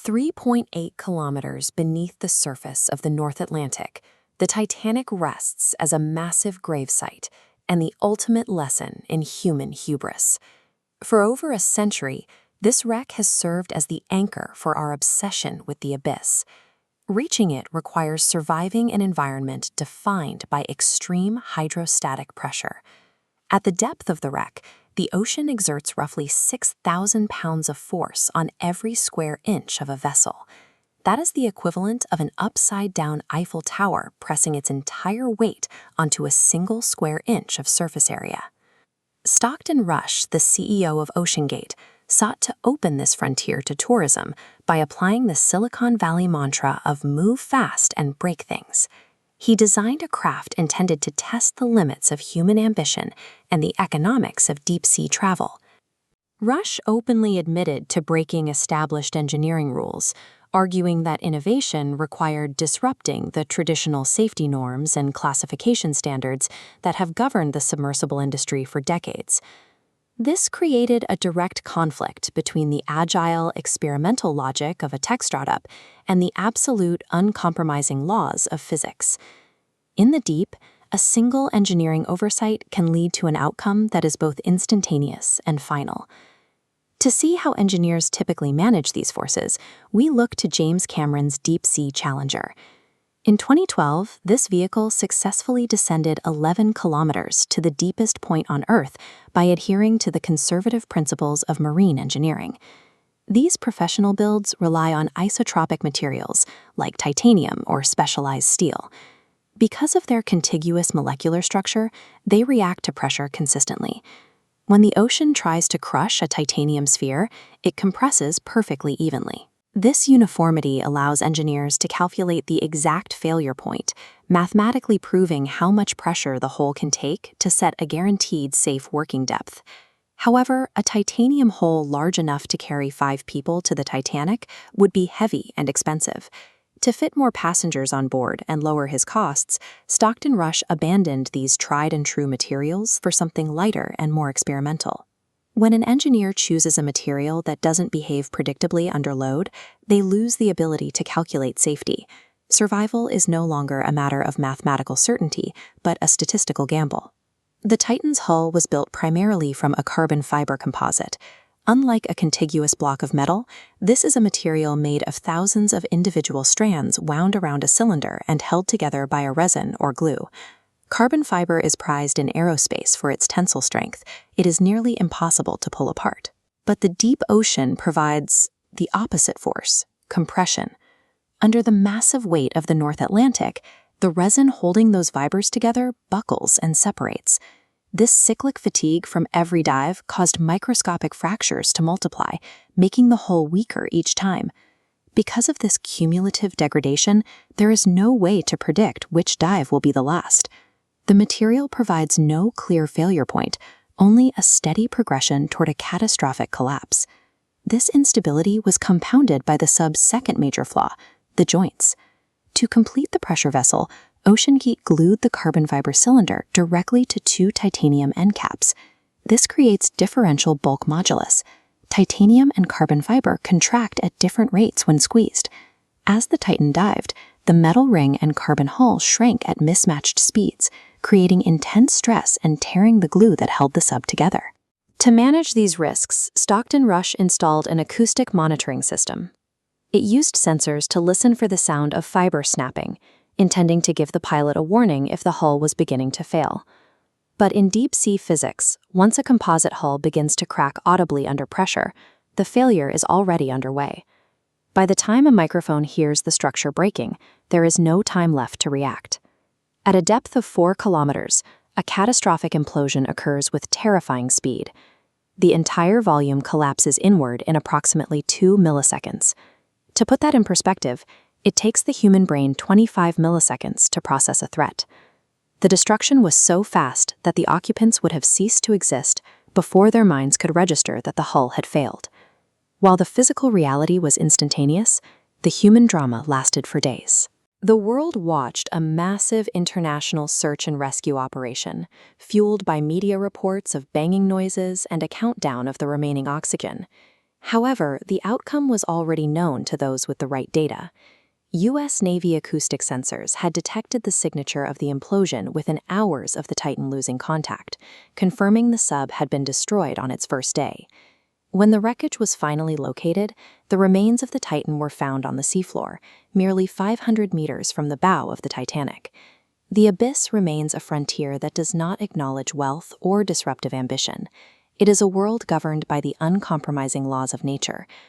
3.8 kilometers beneath the surface of the North Atlantic, the Titanic rests as a massive gravesite and the ultimate lesson in human hubris. For over a century, this wreck has served as the anchor for our obsession with the abyss. Reaching it requires surviving an environment defined by extreme hydrostatic pressure. At the depth of the wreck, the ocean exerts roughly 6,000 pounds of force on every square inch of a vessel. That is the equivalent of an upside-down Eiffel Tower pressing its entire weight onto a single square inch of surface area. Stockton Rush, the CEO of OceanGate, sought to open this frontier to tourism by applying the Silicon Valley mantra of move fast and break things. He designed a craft intended to test the limits of human ambition and the economics of deep-sea travel. Rush openly admitted to breaking established engineering rules, arguing that innovation required disrupting the traditional safety norms and classification standards that have governed the submersible industry for decades. This created a direct conflict between the agile, experimental logic of a tech startup and the absolute, uncompromising laws of physics. In the deep, a single engineering oversight can lead to an outcome that is both instantaneous and final. To see how engineers typically manage these forces, we look to James Cameron's Deep-Sea Challenger. In 2012, this vehicle successfully descended 11 kilometers to the deepest point on Earth by adhering to the conservative principles of marine engineering. These professional builds rely on isotropic materials like titanium or specialized steel. Because of their contiguous molecular structure, they react to pressure consistently. When the ocean tries to crush a titanium sphere, it compresses perfectly evenly. This uniformity allows engineers to calculate the exact failure point, mathematically proving how much pressure the hull can take to set a guaranteed safe working depth. However, a titanium hull large enough to carry 5 people to the Titanic would be heavy and expensive. To fit more passengers on board and lower his costs, Stockton Rush abandoned these tried-and-true materials for something lighter and more experimental. When an engineer chooses a material that doesn't behave predictably under load, they lose the ability to calculate safety. Survival is no longer a matter of mathematical certainty, but a statistical gamble. The Titan's hull was built primarily from a carbon fiber composite. Unlike a contiguous block of metal, this is a material made of thousands of individual strands wound around a cylinder and held together by a resin or glue. Carbon fiber is prized in aerospace for its tensile strength. It is nearly impossible to pull apart. But the deep ocean provides the opposite force, compression. Under the massive weight of the North Atlantic, the resin holding those fibers together buckles and separates. This cyclic fatigue from every dive caused microscopic fractures to multiply, making the hull weaker each time. Because of this cumulative degradation, there is no way to predict which dive will be the last. The material provides no clear failure point, only a steady progression toward a catastrophic collapse. This instability was compounded by the sub's second major flaw, the joints. To complete the pressure vessel, OceanGate glued the carbon fiber cylinder directly to 2 titanium end caps. This creates differential bulk modulus. Titanium and carbon fiber contract at different rates when squeezed. As the Titan dived, the metal ring and carbon hull shrank at mismatched speeds, creating intense stress and tearing the glue that held the sub together. To manage these risks, Stockton Rush installed an acoustic monitoring system. It used sensors to listen for the sound of fiber snapping, intending to give the pilot a warning if the hull was beginning to fail. But in deep-sea physics, once a composite hull begins to crack audibly under pressure, the failure is already underway. By the time a microphone hears the structure breaking, there is no time left to react. At a depth of 4 kilometers, a catastrophic implosion occurs with terrifying speed. The entire volume collapses inward in approximately 2 milliseconds. To put that in perspective, it takes the human brain 25 milliseconds to process a threat. The destruction was so fast that the occupants would have ceased to exist before their minds could register that the hull had failed. While the physical reality was instantaneous, the human drama lasted for days. The world watched a massive international search and rescue operation, fueled by media reports of banging noises and a countdown of the remaining oxygen. However, the outcome was already known to those with the right data. U.S. Navy acoustic sensors had detected the signature of the implosion within hours of the Titan losing contact, confirming the sub had been destroyed on its first day. When the wreckage was finally located, the remains of the Titan were found on the seafloor, merely 500 meters from the bow of the Titanic. The abyss remains a frontier that does not acknowledge wealth or disruptive ambition. It is a world governed by the uncompromising laws of nature,